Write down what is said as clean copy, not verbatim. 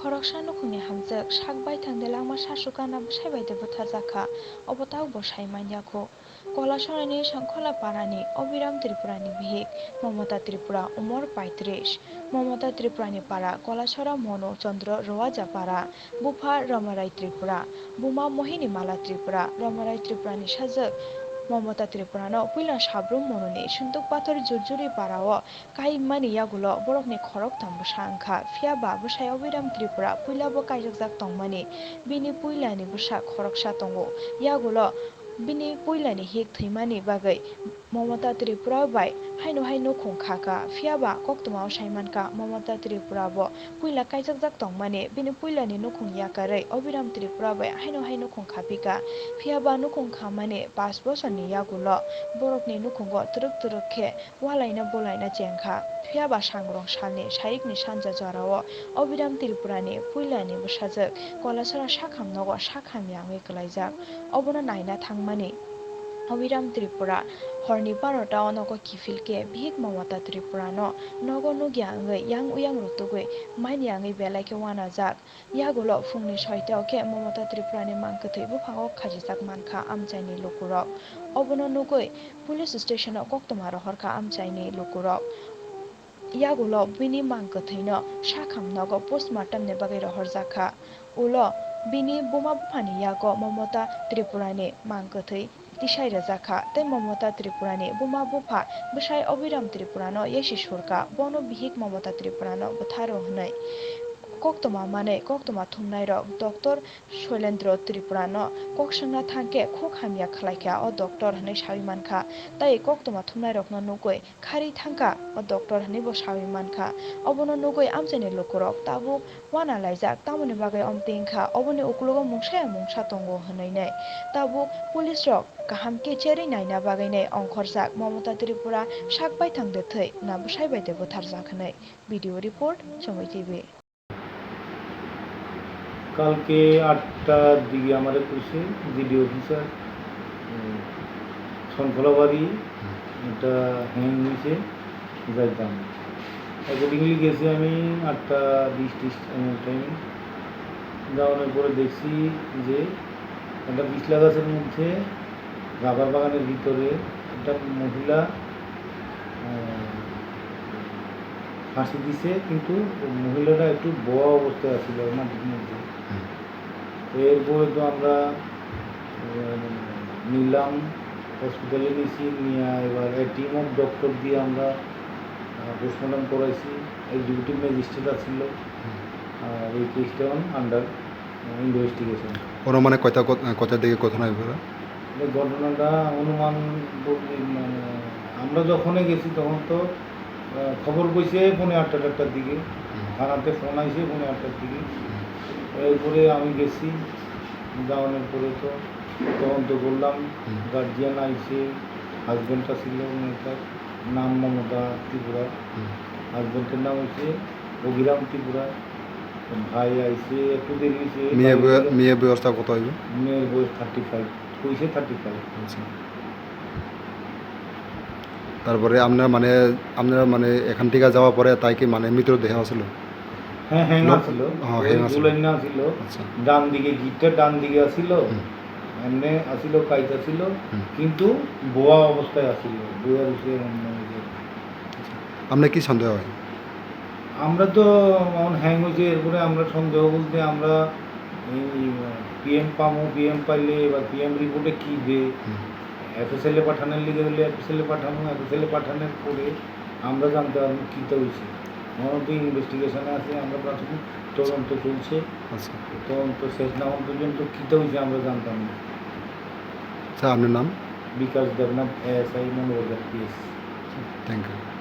খরকসা নুখুংनि hamjak sakbai thangde langma sasukana bwsaibaide bwtharjaka obo taubo saimaniako Kolasarani Sangkhola Parani Obiram Tripurani Bihik Momota Tripura Umor 35 Momota Tripurani Para Kolasara Mono Chandra Roaja Para Bupa Ramarai Tripura Buma Mohini Mala Tripura Ramarai Tripurani Sajak Momota Tripurano Puila Sabrum Mononi Sunduk Pathor Jurjuri Parao Kai Mani Yagulo Borokni Khorok Tambo Sangkha Fiaba Bwsai Obiram Tripura Puila Bo Kaijakjak Tongmani Bini Puilani Bwsa Khoroksa Tongo Yagulo Bini Puilani Hik Thimani Bagai Momota Tripura Bai Haino Khongkhaka Fiaba Koktoma Saimanka Momota Tripura Bo Puila Kaijakjak Tongmani Bini Puilani Nukhung Yakarei Obiram Tripura Bai Haino Khongkhapika Fiaba Nukhungkhamani 5 bosorni yagulo Borokni Nukhungo Turuk khe Walaina Bolaina Jengkha Fiaba Sangrong Salni Saikni Sanja Jarao Obiram Tripurani Puilani Bwsajak Kolasara Sakhamnogo Sakham Yangui Klaijak Obono naina thangmani Obiram Tripura Horni Parota Onogo Kifilke Bhik Momota Tripurano Nogo Nugyangui Yang Uyang Rutugui Main Yangi Belaike Wanajak Yagulo Fungni Soitao ke Momota Tripurani Mangkutui Buphango Khajijak Mankha Amchaini Lukurok Obono Nugui Police Station Koktoma Rohorkha Amchaini Lukurok Yagulo Bini Mangkuthuino Sakhamnogo Postmortem ni bagai rohorjakha Ulo Bini Buma Buphani Yago Momota Tripurani Mangkuthui Tisai Rajaka tei Momota Tripurani Buma Bupha Bwsai Obiram Tripurano Yeshi Surka Bono Bihik Momota Tripurano Bwtharo hnai Koktoma mane koktoma thumnai rok Dr. Shoilendra Tripurano koksangna thangke khok hamya khlaikha o doctor hnai sawi mankha tai koktoma thumnai rokno nugui khari thangka o doctor hnai bo sawi mankha obono nugui amchaini lukurok tabuk wana laijak tamoni bagai omtingkha oboni uklogo mungsa tongo hnai nai tabuk police rok kaham ke cheri naina bagai nai ongkhorjak Momota Tripura sakbai thangde thai na bwsaibaide bwtharjak hnai video report Chamoi TV কালকে 8টার দিকে আমাদের কইছে GD officer শঙ্খলাবাড়ি এটা hang হয়েছে যাইতাম accordingly গেছি আমি 8:20 টাইমে যাওয়ার পরে দেখছি যে একটা বিশলা গাছের মধ্যে রাবার বাগানের ভিতরে একটা মহিলা ফাঁসি দিছে কিন্তু মহিলাটা একটু বড় অবস্থায় আছিল মাটির মধ্যে এরপরে তো আমরা নিলাম হসপিটালে নিয়েছি নিয়ে এবার টিম অফ ডক্টর দিয়ে আমরা পোস্টমর্টম করাইছি এক্সিকিউটিভ ম্যাজিস্ট্রেট ছিল আর এই কেসটা আন্ডার ইনভেস্টিগেশন অনুমানে কয়টা দিকে ঘটনা ঘটনাটা অনুমান আমরা যখনই গেছি তখন তো খবর কইছে 8:30টার দিকে থানাতে ফোন আইছে 8:30টার দিকে এরপরে আমি গেছি যাওয়ানোর পরে তো তদন্ত করলাম গার্জিয়ান আইছে হাজব্যান্ডটা ছিল মেয়েটার নাম মমতা ত্রিপুরা হাজব্যান্ডের নাম হচ্ছে অভিরাম ত্রিপুরা ভাই আইছে একটু দেরি হয়েছে মেয়ের বয়সটা কত হইবে মেয়ের বয়স 35 কইছে 35 তারপরে আপনারা মানে এখান থেকে যাওয়ার পরে তাই কি মানে মৃতদেহ আসল হ্যাঁ আসছিল ঝুলাইনা আসছিল ডান দিকে গিটটা ডান দিকে আসছিল এমনি আসছিল কাইটা ছিল কিন্তু বোয়া অবস্থায় আসছিল বোয়ার উপরে আপনার কি সন্দেহ হয় আমরা তো হ্যাং হয়েছে এরপরে আমরা সন্দেহ বলতে আমরা এই পিএম পাইলে এবার পিএম রিপোর্টে কী দে এফএসএলে পাঠানোর লিগে হলে এফএসএলে পাঠানোর পরে আমরা জানতে পারবো কীটা হয়েছে আমার তো ইনভেস্টিগেশনে আছে আমরা প্রাথমিক তদন্ত চলছে তদন্ত শেষ না হওয়া পর্যন্ত কীটা হয়েছে আমরা জানতাম না স্যার আপনার নাম Bikash Debnath ASI Manubazar PS thank you